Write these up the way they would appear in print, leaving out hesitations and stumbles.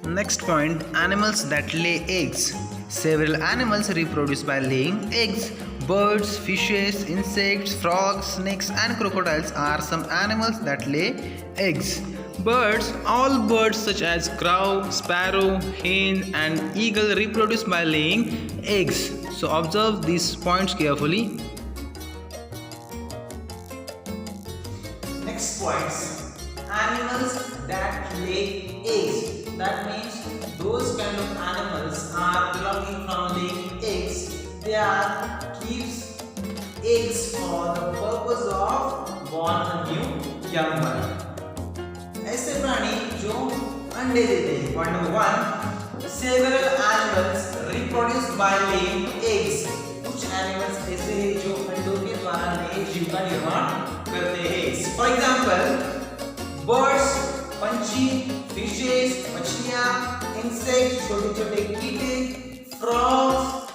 Next point, animals that lay eggs. Several animals reproduce by laying eggs. Birds, fishes, insects, frogs, snakes and crocodiles are some animals that lay eggs. Birds, all birds such as crow, sparrow, hen and eagle reproduce by laying eggs. So observe these points carefully. Next points, animals that lay eggs. That means those kind of animals are belonging from laying eggs. They are keeps eggs for the purpose of born a new young one. ऐसे प्राणी जो अंडे देते हैं. Point number 1, several animals reproduce by laying eggs. कुछ animals ऐसे हैं जो अंडों के द्वारा नए जीव का निर्माण करते हैं. For example, birds, पंछी, fishes, मछलियाँ, insects, छोटे-छोटे कीटे, frogs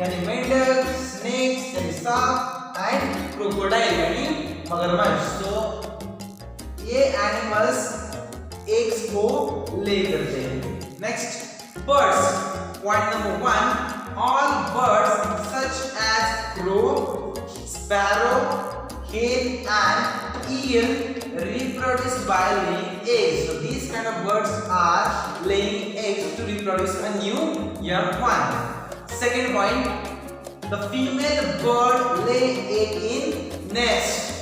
यानी मेंढक, snakes यानी सांप and crocodile यानी मगरमच्छ. So ये एनिमल्स एग्स को ले करते हैं. Next, birds. Point number 1, all birds such as crow, sparrow, hen and eel reproduce by laying eggs. So these kind of birds are laying eggs to reproduce a new young one. Second point, the female bird lay egg in nest.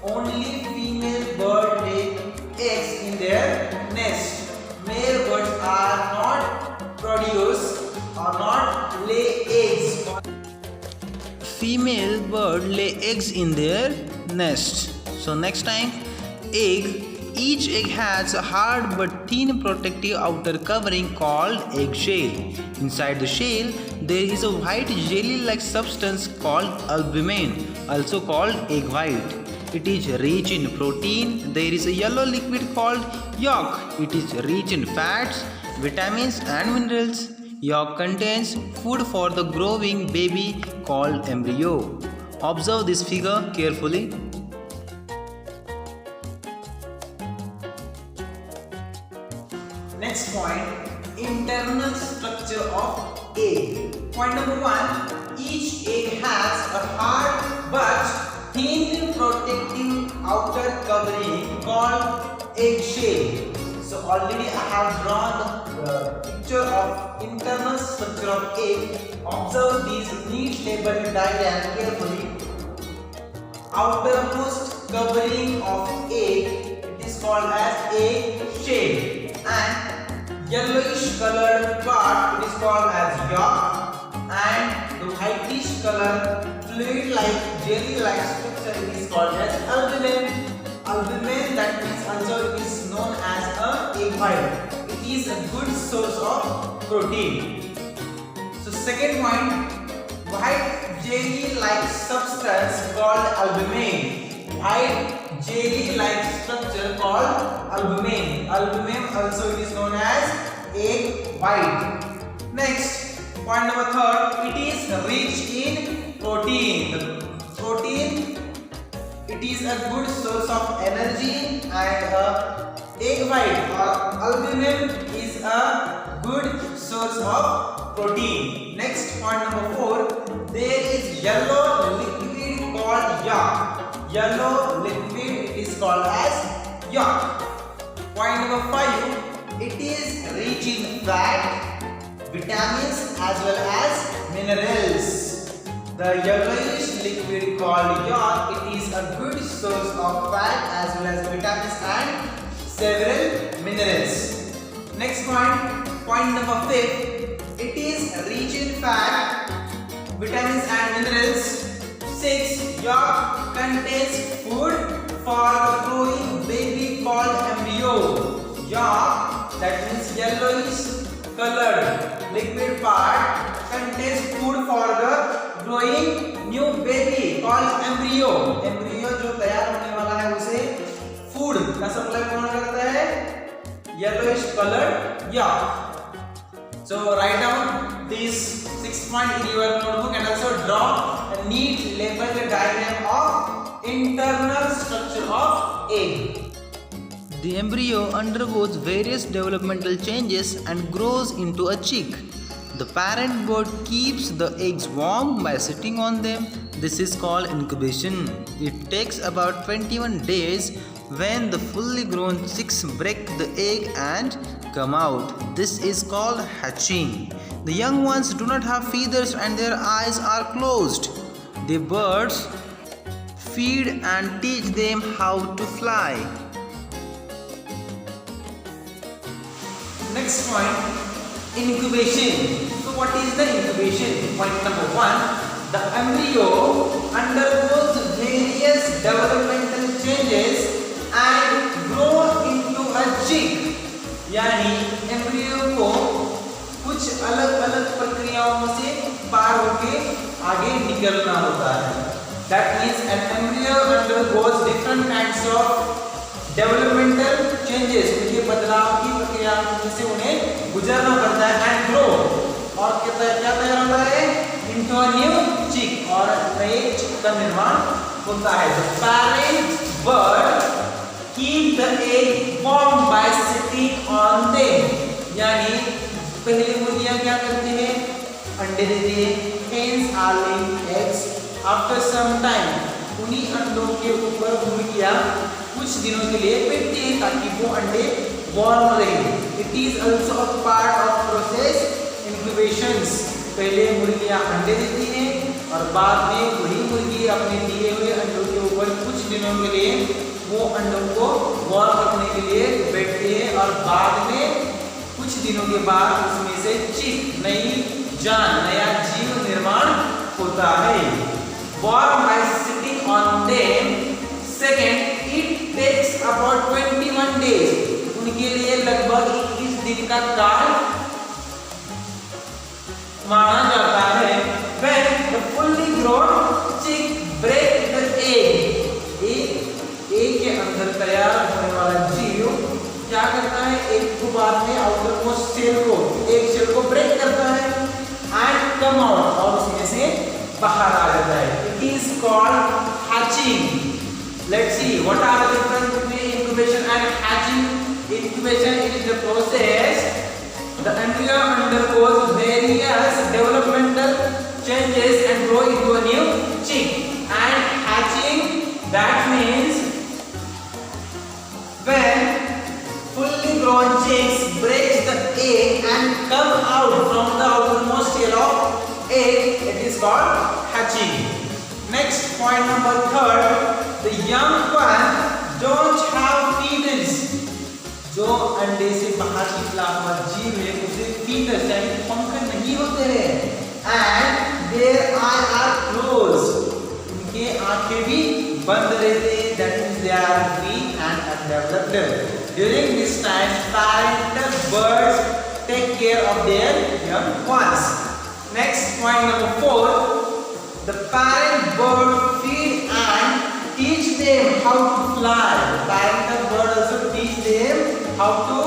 Only female bird lay eggs in their nest. Male birds are not produce or not lay eggs. Female bird lay eggs in their nest. So next time, egg. Each egg has a hard but thin protective outer covering called eggshell. Inside the shell, there is a white jelly-like substance called albumin, also called egg white. It is rich in protein. There is a yellow liquid called yolk. It is rich in fats, vitamins and minerals. Yolk contains food for the growing baby called embryo. Observe this figure carefully. Next point, internal structure of egg. Point number 1, each egg has a hard but thin protective outer covering called eggshell. So already I have drawn the picture of internal structure of egg. Observe this neat labeled diagram carefully. Outermost covering of egg, it is called as egg shell, and yellowish colored part, it is called as yolk, and the whitish color fluid like jelly like structure, it is called as albumin. Albumin, that means also it is known as a egg white. It is a good source of protein. So second point, white jelly like substance called albumin. White jelly like structure called albumin. Albumin also it is known as egg white. Next, point number 3, it is rich in protein. The protein, it is a good source of energy, and egg white or albumin is a good source of protein. Next, point number 4, there is yellow liquid called yolk. Yellow liquid, it is called as yolk. Point number 5, it is rich in fat, vitamins as well as minerals. The yellowish liquid called yolk, it is a good source of fat as well as vitamins and several minerals. Next point number 5, it is rich in fat, vitamins and minerals. 6, yolk contains food for the growing baby called embryo. Yolk, that means yellowish colored liquid part, contains food for the growing new baby called embryo. Embryo जो तैयार होने वाला है उसे food का supply कौन करता है? Yellowish colored yolk. So write down these 6 points in your notebook and also draw a neat labeled diagram of internal structure of egg. The embryo undergoes various developmental changes and grows into a chick. The parent bird keeps the eggs warm by sitting on them. This is called incubation. It takes about 21 days when the fully grown chicks break the egg and come out. This is called hatching. The young ones do not have feathers and their eyes are closed. The birds feed and teach them how to fly. Next point, incubation. So what is the incubation? Point number 1, the embryo undergoes various developmental changes and grow into a chick. यानी embryo को कुछ अलग अलग प्रक्रियाओं से पार होके आगे निकलना होता है. That means an embryo undergoes different kinds of developmental changes. उनके बदलाव की प्रक्रिया से उन्हें गुजरना पड़ता है and grow. और क्या तैयार होता है? Into a new chick और नए चिक का निर्माण होता है. The parent bird keep the egg warm by sitting on them. यानी पहले मुर्गियां क्या करती हैं? अंडे देती हैं. Hens are laying eggs. After some time, उन्हीं अंडों के ऊपर मुर्गियां कुछ दिनों के लिए बैठती हैं ताकि वो अंडे वार्म रहे. It is also a part of process incubations. पहले मुर्गियां अंडे देती हैं और बाद में वही मुर्गी अपने दिए हुए अंडों के ऊपर कुछ दिनों के लिए वो अंडों को वार्म रखने के लिए बैठते हैं और बाद में कुछ दिनों के बाद उसमें से चिक नई जान नया जीव निर्माण होता है. Warm by sitting on them. Second, it takes about 21 days. उनके लिए लगभग 21 दिन का काल माना जाता है. When the fully grown chick break the egg. एक के अंदर तैयार होने वाला जीव क्या करता है? एक को बाद में आउटर मोस्ट सेल को एक सेल को ब्रेक करता है एंड कम आउट और उसमें से बाहर आ जाता है. It is called hatching. Let's see what are the difference between incubation and hatching. Incubation is the process the embryo undergoes various developmental changes and grow into a new chick. And hatching, that means when fully grown chicks breaks the egg and come out from the outermost shell of egg, it is called hatching. Next point number 3, the young one don't have feathers. जो अंडे से बाहर निकला हुआ जीव है उसे feathers यानी पंख नहीं होते हैं and their eyes are closed. उनके आंखें भी बंद रहते हैं. That means they are weak and undeveloped. During this time, parental birds take care of their young ones. Next point number 4, the parent bird feed and teach them how to fly. The parental bird also teach them how to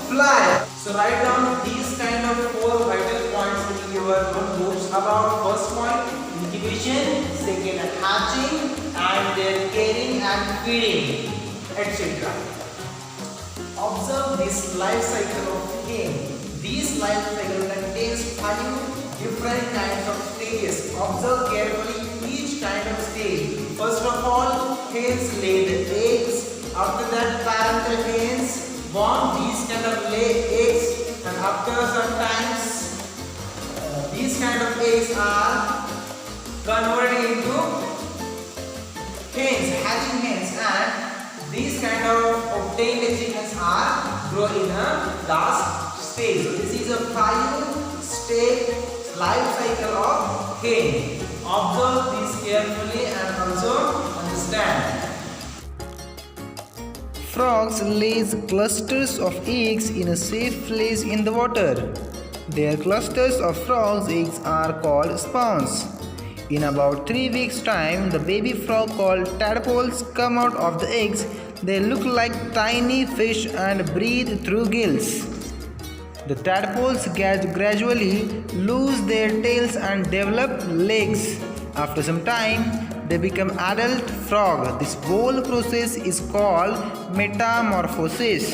fly. So write down these kind of 4 vital points in your notebooks about first point incubation, second hatching, and then caring and feeding, etc. Observe this life cycle of hen. This life cycle contains 5 different kinds of stages. Observe carefully each kind of stage. First of all, hens lay the eggs. After that, parental hens born. These kind of lay eggs, and after some times, these kind of eggs are converted into hens, hatching hens, and these kind of obtained chickens are grown in a last stage. So this is a 5-stage life cycle of hen. Observe this carefully and also understand. Frogs lays clusters of eggs in a safe place in the water. Their clusters of frogs' eggs are called spawns. In about 3 weeks' time, the baby frog called tadpoles come out of the eggs. They look like tiny fish and breathe through gills. The tadpoles gradually lose their tails and develop legs. After some time, they become adult frog. This whole process is called metamorphosis.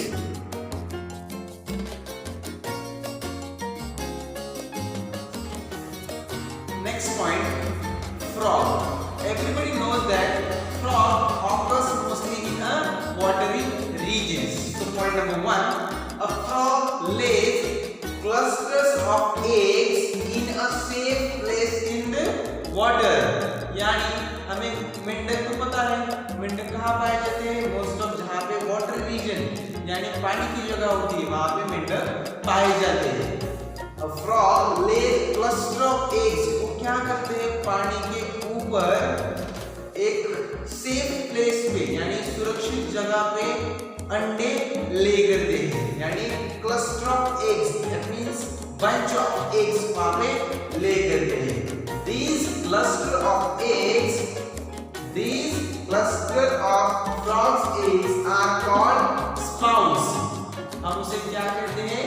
Next point, frog. Everybody knows that frog occurs mostly in a watery regions. So point number 1, a frog lays clusters of eggs in a safe place in the water. यानी हमें मेंढक को पता है मेंढक कहाँ पाए जाते हैं, मोस्ट ऑफ जहाँ पे वाटर रीजन यानी पानी की जगह होती है वहाँ पे मेंढक पाए जाते हैं. A frog lays cluster of eggs. वो क्या करते हैं, पानी के ऊपर एक सेफ प्लेस पे यानी सुरक्षित जगह पे अंडे ले करते हैं. यानी cluster of eggs, that means bunch of eggs वहां पे ले करते हैं. These cluster of eggs, these cluster of frogs eggs are called spawns. हम उसे क्या कहते हैं,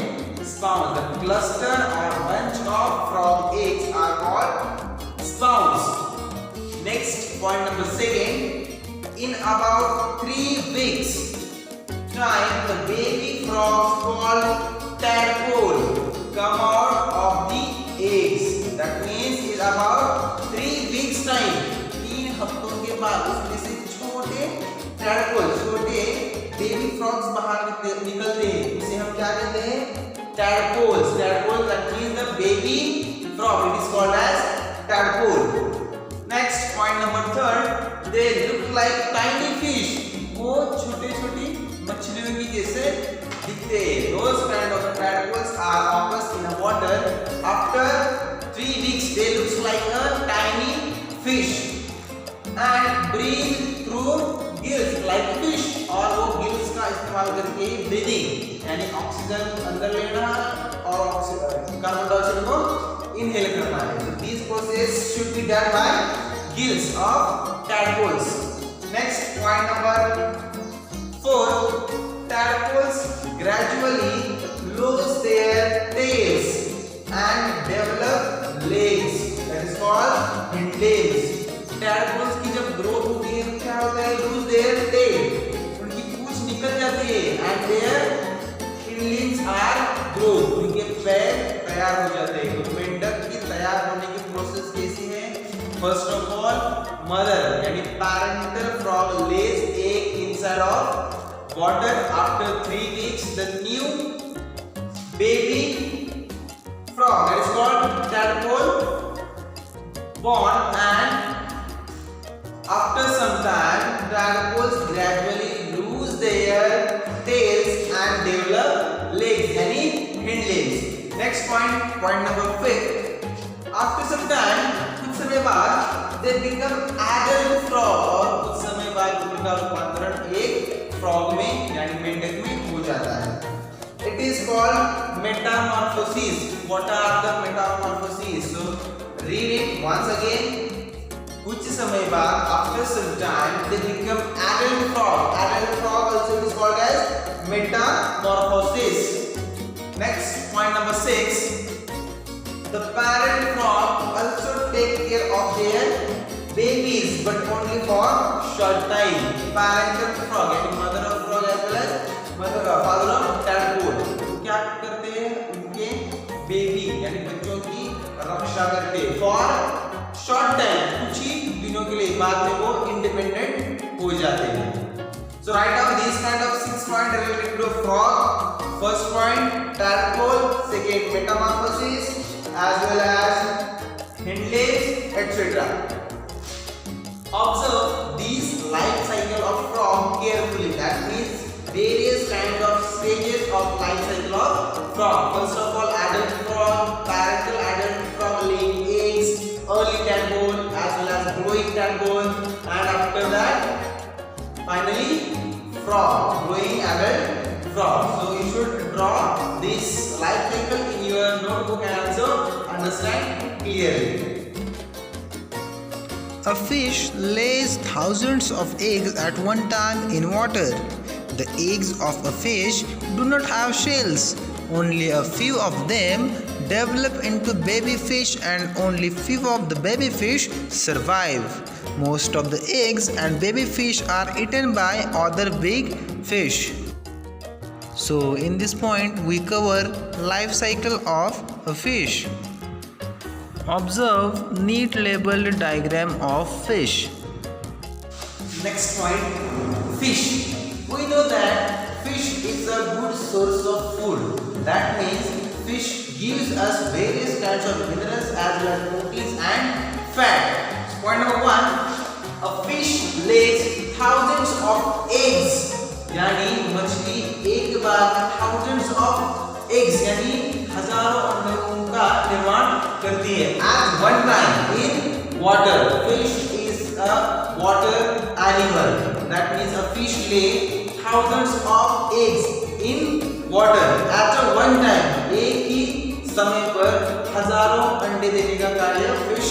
spawns. The cluster or bunch of frog eggs are called spawns. Next, point number 2. In about 3 weeks time, the baby frogs called tadpole come out of the eggs. That means in about 3 weeks time, 3 हफ्तों के बाद उसमें से छोटे tadpole, छोटे baby frogs बाहर निकलते हैं. उसे हम क्या कहते हैं, tadpoles. Tadpole, that means the baby frog. It is called as tadpole. Next, point number 3, they look like tiny fish. वो छोटे-छोटी मछलियों की जैसे दिखते हैं. Those kind of tadpoles are occurs in the water. After 3 weeks, they looks like a tiny fish and breathe through gills like fish. और वो gills का इस्तेमाल करके breathing यानी ऑक्सीजन अंदर लेना और कार्बन डाइऑक्साइड को इनहेल करना है. So these process should be done by gills of tadpoles. Next, point number 4, tadpoles gradually lose their tails and develop legs. That is called hind legs. Tadpoles की जब growth होती है तो क्या होता है, lose their tail. उनकी पूंछ निकल जाती है and their hind legs are grow. उनके पैर तैयार हो जाते हैं. तो मेंढक की तैयार होने की प्रोसेस कैसी है? First of all, mother यानी parental frog lays egg inside of water. After 3 weeks, the new baby frog, that is called tadpole, born, and after some time, tadpoles gradually lose their tails and develop legs, यानी hind legs. Next point, point number 5. After some time, कुछ समय बाद, they become adult frog और कुछ समय बाद उनका रूपांतरण एक frog में यानी मेंढक में हो जाता है. It is called metamorphosis. What are the metamorphoses? So read it once again. कुछ समय बाद, after some time, they become adult frog. Adult frog also is called as metamorphosis. Next, point number 6. The parent frog also take care of their babies, but only for short time. Parental frog, यानी mother of frog as well as father of tadpole. क्या करते हैं, उनके baby यानी बच्चों की रक्षा करते हैं for short time, कुछ ही दिनों के लिए. बाद में वो इंडिपेंडेंट हो जाते हैं. So write down these kind of 6 points related to frog. First point, tadpole. Second, metamorphosis, as well as hind legs, etc. Observe these life cycle of frog carefully. That means various kind of stages of life cycle of frog. First of all, adult frog, parental adult frog laying eggs, early tadpole, as well as growing tadpole, and after that, finally, frog, growing adult frog. So you should draw this life cycle in your notebook and also understand clearly. A fish lays thousands of eggs at one time in water. The eggs of a fish do not have shells. Only a few of them develop into baby fish and only few of the baby fish survive. Most of the eggs and baby fish are eaten by other big fish. So in this point we cover life cycle of a fish. Observe neat labeled diagram of fish. Next point, fish. We know that fish is a good source of food. That means fish gives us various kinds of minerals as well as proteins and fat. So point number 1, a fish lays thousands of eggs. यानी मछली एक बार में thousands of eggs यानी हजारों अंडों का निर्माण करती है at one time in water. Fish is a water animal. That means a fish lay thousands of eggs in water at a one time. एक ही समय पर हजारों अंडे देने का कार्य फिश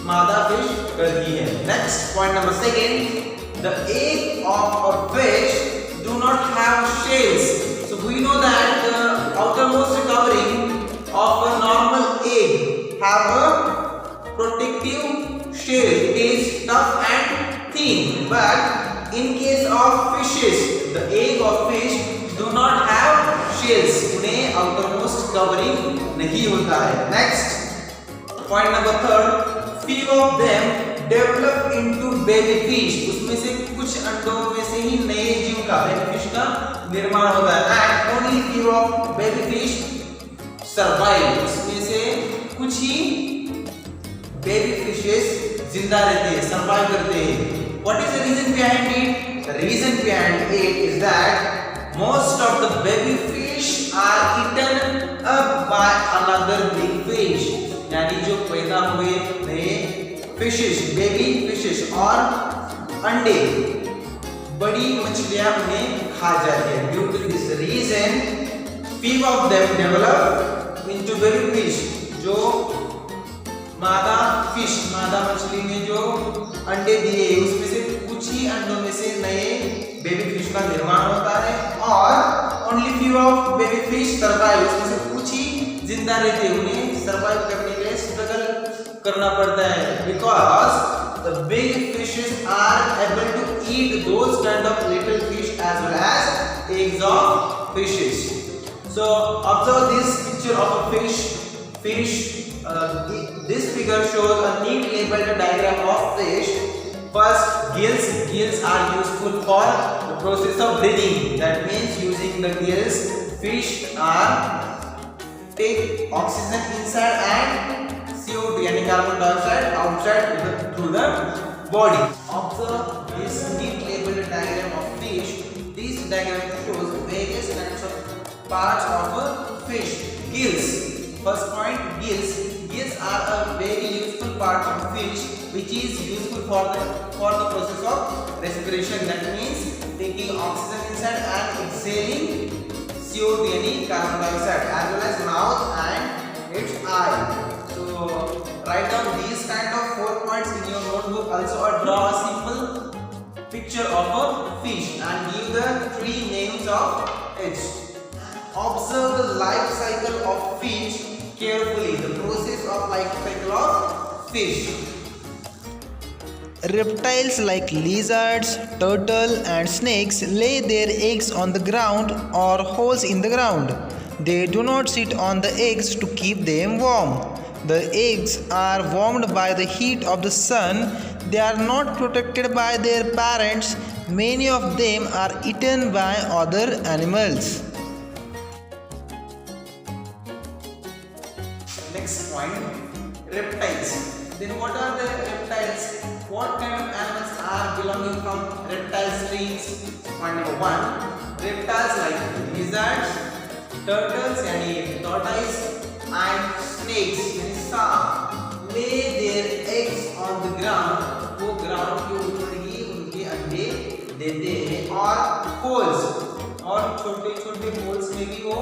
मादा फिश करती है. Next point number 2, the egg of a fish do not have shells. So we know that the outermost covering of a normal egg have a protective shell. It is tough and thin. But in case of fishes, the egg of fish do not have shells. उन्हें outermost covering नहीं होता है. Next point number 3, few of them develop into baby fish. उसमें से कुछ अंडों में से ही नए जीव का baby fish का निर्माण होता है. And only few of baby fish survive. उसमें से कुछ ही baby fishes जिंदा रहते हैं, survive करते हैं. What is the reason behind it? The reason behind it is that most of the baby fish are eaten up by another big fish. यानी जो पैदा हुए नए फिशेस, बेबी फिशेस और अंडे बड़ी मछलियां उन्हें खा जाती हैं. Due to this reason few of them develop into baby fish. जो मादा फिश, मादा मछली ने जो अंडे दिए उसमें से कुछ ही अंडों में से नए बेबी फिश का निर्माण होता है और only few of baby fish survive. उसमें से कुछ ही जिंदा रहते हैं, उन्हें सर्वाइव करने के लिए स्ट्रगल करना पड़ता है. Because the big fishes are able to eat those kind of little fish as well as eggs of fishes. So observe this picture of a fish. This figure shows a neat labeled diagram of fish. First, gills. Gills are useful for the process of breathing. That means using the gills, fish are take oxygen inside and CO2 यानी carbon dioxide outside through the body. Observe this neat labeled diagram of fish. This diagram shows various kinds of parts of a fish. Gills. First point, gills. Gills are a very useful part of fish, which is useful for the process of respiration. That means taking oxygen inside and exhaling CO2 यानी carbon dioxide, as well as mouth and its eye. So write down these kind of 4 points in your notebook. Also draw a simple picture of a fish and give the 3 names of it. Observe the life cycle of fish carefully. The process of life cycle of fish. Reptiles like lizards, turtle and snakes lay their eggs on the ground or holes in the ground. They do not sit on the eggs to keep them warm. The eggs are warmed by the heat of the sun. They are not protected by their parents. Many of them are eaten by other animals. Next point, reptiles. Then what are the reptiles? What kind of animals are belonging from reptile streams? Point number 1, reptiles like lizards, turtles यानी tortoise and snakes यानी सांप lay their eggs on the ground. वो ground के ऊपर ही उनके अंडे देते हैं और holes और छोटे छोटे holes में भी वो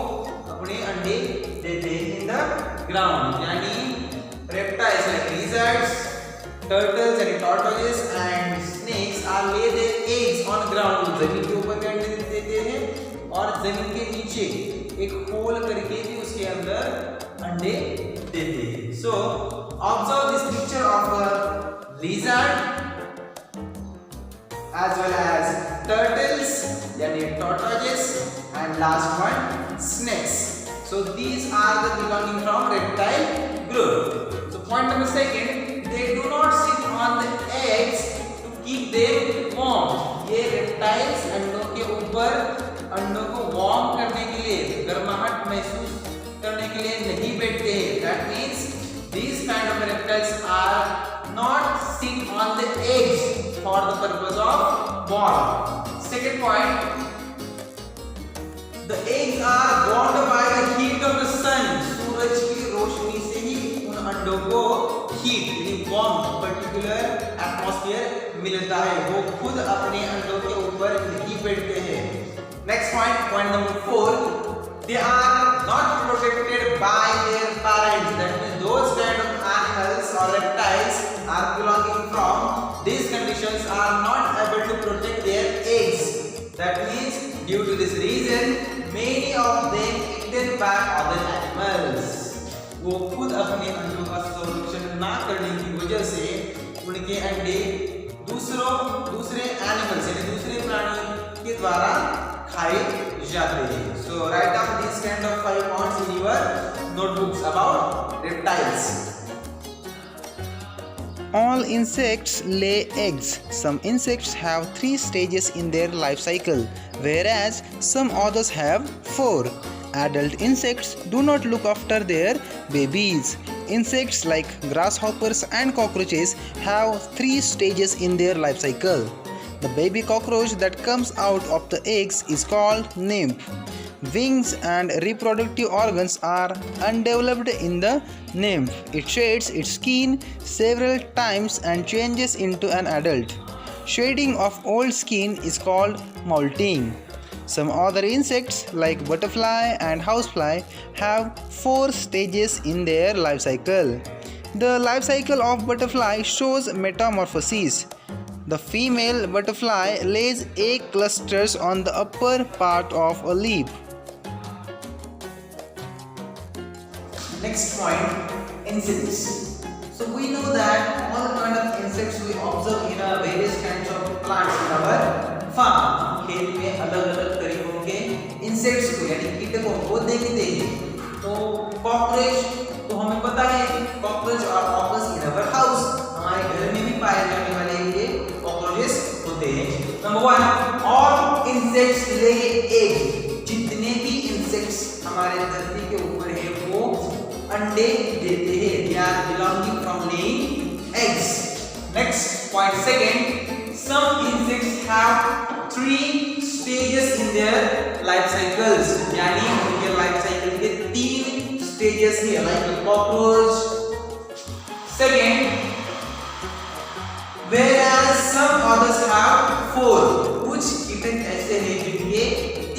अपने अंडे देते हैं in the ground. यानी reptiles like lizards, turtles and tortoises and snakes are lay their eggs on ground. जमीन के ऊपर के अंडे देते हैं और जमीन के नीचे एक होल करके भी उसके अंदर अंडे यानी tortoises, and last one snakes. So these are the belonging from reptile group. So point number second, they do not sit on the eggs to keep them warm. ये reptiles अंडों के ऊपर अंडों को warm करने के लिए, गर्माहट महसूस करने के लिए नहीं बैठते हैं. That means these kind of reptiles are not sit on the eggs for the purpose of warm. Second point, the eggs are warmed by the heat of the sun. सूरज की रोशनी से ही उन अंडों को heat यानी warm particular atmosphere मिलता है. वो खुद अपने अंडों के ऊपर नहीं बैठते हैं. Next point, point number 4. They are not protected by their parents. That means those kind of animals or reptiles are belonging from these conditions are not able to protect their eggs. That means due to this reason, many of them eaten by other animals. वो खुद अपने अंडों का संरक्षण ना करने की वजह से उनके अंडे दूसरे एनिमल्स यानी दूसरे प्राणी के द्वारा खाए जाते हैं. So write down these kind of 5 points in your notebooks about reptiles. All insects lay eggs. Some insects have 3 stages in their life cycle, whereas some others have 4. Adult insects do not look after their babies. Insects like grasshoppers and cockroaches have 3 stages in their life cycle. The baby cockroach that comes out of the eggs is called nymph. Wings and reproductive organs are undeveloped in the nymph. It sheds its skin several times and changes into an adult. Shedding of old skin is called molting. Some other insects like butterfly and housefly have 4 stages in their life cycle. The life cycle of butterfly shows metamorphosis. The female butterfly lays egg clusters on the upper part of a leaf. Next point, insects. So we know that all kind of insects we observe in our various kinds of plants in our farm. खेत में अलग-अलग तरीकों के insects को यानी कीटकों को देखते हैं. तो कॉकरोच तो हमें पता है कॉकरोच और ऑक्टस इन अवर हाउस हमारे घर में भी पाए जाने वाले ये कॉकरोचेस होते हैं. नंबर 1, ऑल इंसेक्ट्स ले एग. जितने भी इंसेक्ट्स हमारे धरती के ऊपर है वो अंडे देते हैं. They are belonging from laying eggs. Next point, second, some insects have 3 stages in their life cycles. यानी उनके लाइफ साइकिल के 3 stages है, like a cockroach. Second, whereas some others have 4. कुछ कीटक ऐसे हैं जिनके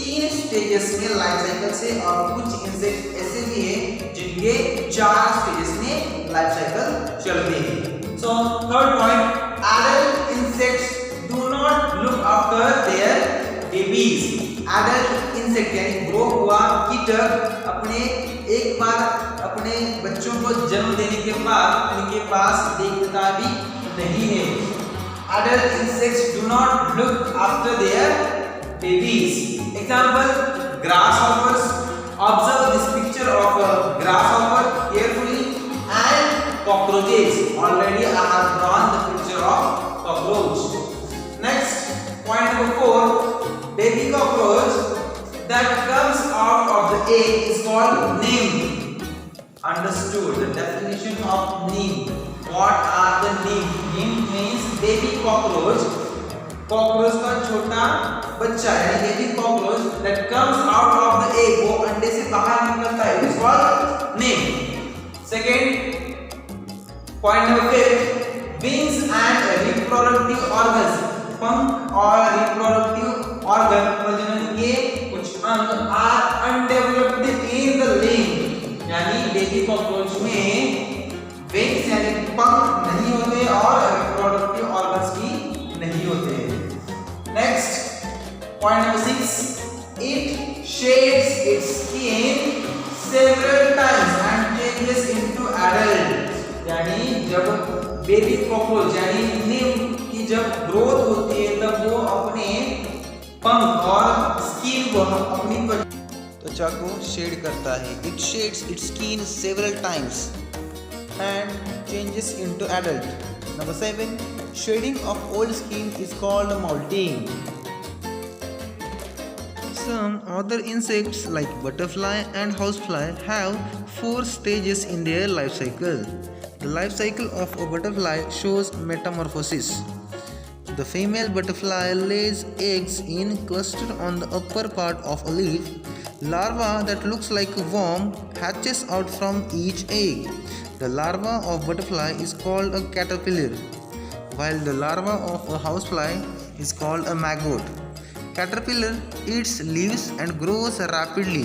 3 stages में लाइफ साइकिल से और कुछ इंसेक्ट ऐसे भी हैं जिनके 4 stages में लाइफ साइकिल चलते हैं. So third point, adult insects do not look after their babies. Adult insect यानी ग्रो हुआ कीटक एक बार अपने बच्चों को जन्म देने के बाद उनके पास देखता भी नहीं है. Adult insects do not look after their babies. Example, grasshoppers. Observe this picture of a grasshopper carefully and cockroaches. Already I have drawn the picture of cockroach. Next, point number 4, baby cockroach that comes out of the egg is called nymph. Understood the definition of nymph. What are the nymph? Nymph means baby cockroach. Cockroach का छोटा बच्चा यानी baby cockroach that comes out of the egg. वो अंडे से बाहर निकलता है. It is called nymph. Second, point number 5, wings and reproductive organs. पंख और reproductive organ प्रजनन के कुछ अंग are undeveloped in the laying. यानी baby cockroach में wings यानी पंख नहीं होते और reproductive organs भी नहीं होते. Next, point number 6, it sheds its skin several times and changes into adult. यानी जब बेबी कॉकरोच यानी nymph की जब ग्रोथ होती है तब वो अपने पंख और स्किन को अपनी त्वचा को शेड करता है. It shades its skin several times and changes into adult. Number 7. Shading of old skin is called molting. Some other insects like butterfly and housefly have 4 stages in their life cycle. The life cycle of a butterfly shows metamorphosis. The female butterfly lays eggs in cluster on the upper part of a leaf. Larva that looks like a worm hatches out from each egg. The larva of butterfly is called a caterpillar, while the larva of a housefly is called a maggot. Caterpillar eats leaves and grows rapidly.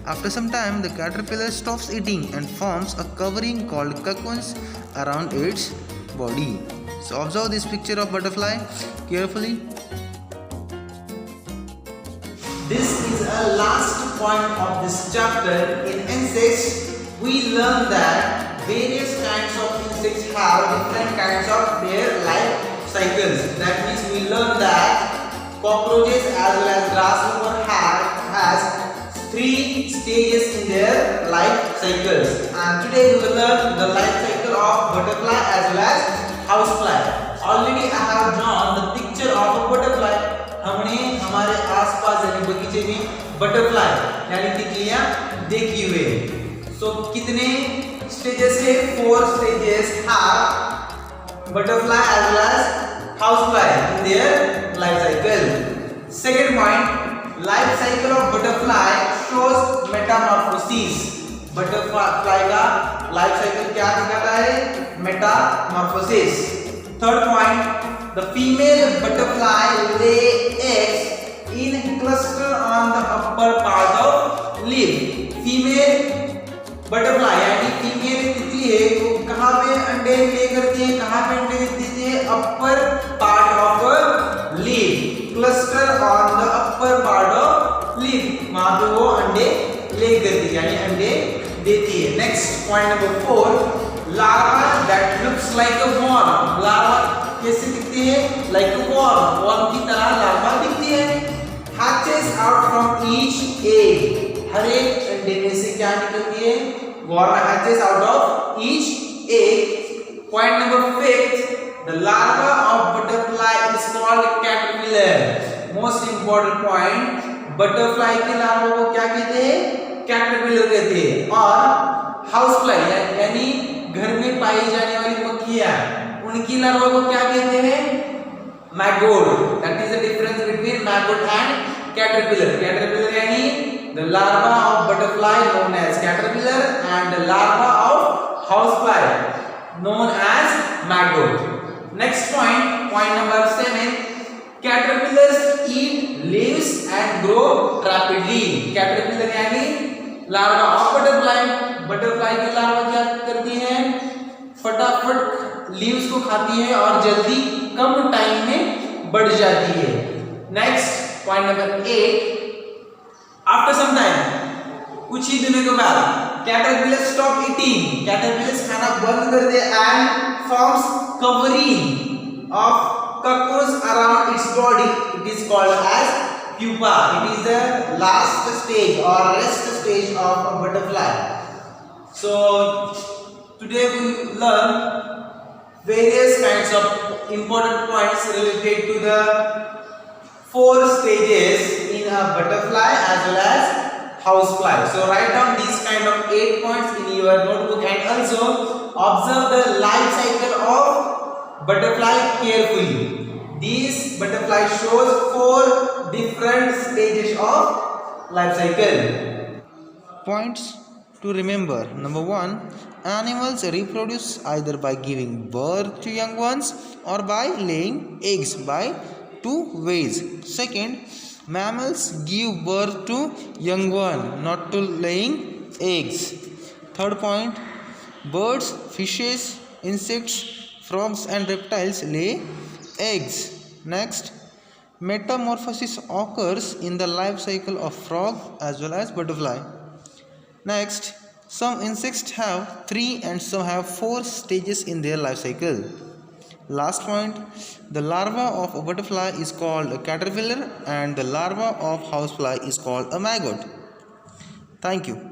After some time, the caterpillar stops eating and forms a covering called cocoons around its body. So observe this picture of butterfly carefully. This is a last point of this chapter. In insects, we learn that various kinds of insects have different kinds of their life cycles. That means we learn that cockroaches as well as grasshopper has 3 stages in their life cycles. And today we will learn the life cycle of butterfly as well as housefly. Already I have drawn the picture of a butterfly. हमने हमारे आसपास यानी बगीचे में butterfly यानी तितलियां देखी हुए. सो कितने स्टेजेस है? 4 stages have butterfly as well as housefly in their life cycle. Second point, life cycle of butterfly shows metamorphosis. Butterfly का लाइफ साइकिल क्या दिखाता है? Metamorphosis. Third point, the female butterfly lay eggs in cluster on the upper part of leaf. Female butterfly यानी female तितली है वो कहाँ पे अंडे ले करती है? कहाँ पे अंडे देती है? Upper part of leaf. Cluster on the upper part of leaf, वहां पे वो अंडे ले करती है यानी अंडे देती है. Next point number 4, larva that looks like a worm. larva कैसे दिखती है? like a worm. worm की तरह larva दिखती है. hatches out from each egg. हर एक अंडे में से क्या निकलती है? worm hatches out of each egg. Point number 5, the larva of butterfly is called caterpillar. Most important point, butterfly के larva को क्या कहते हैं? caterpillar कहते हैं. और housefly यानी घर में पाई जाने वाली मक्खियां, उनकी लार्वा को क्या कहते हैं? maggot. That is the difference between maggot and caterpillar. caterpillar यानी the larva of butterfly known as caterpillar and the larva of housefly known as maggot. Next point, point number 7, caterpillars eat leaves and grow rapidly. caterpillar यानी larva of butterfly. butterfly की larva क्या करती है? फटाफट leaves को खाती है और जल्दी कम टाइम में बढ़ जाती है. Next point number 8, after some time, कुछ ही दिनों के बाद caterpillars stop eating. caterpillars खाना बंद कर दे and forms covering of cocoons around its body. It is called as pupa. It is the last stage or rest stage of a butterfly. So today we learn various kinds of important points related to the 4 stages in a butterfly as well as housefly. So write down these kind of 8 points in your notebook and also observe the life cycle of butterfly carefully. These butterfly shows 4 different stages of life cycle. Points to remember. Number 1, animals reproduce either by giving birth to young ones or by laying eggs by 2 ways. Second, mammals give birth to young one, not to laying eggs. Third point, birds, fishes, insects, frogs and reptiles lay eggs. Next, metamorphosis occurs in the life cycle of frog as well as butterfly. Next, some insects have 3 and some have 4 stages in their life cycle. Last point, the larva of a butterfly is called a caterpillar and the larva of housefly is called a maggot. Thank you.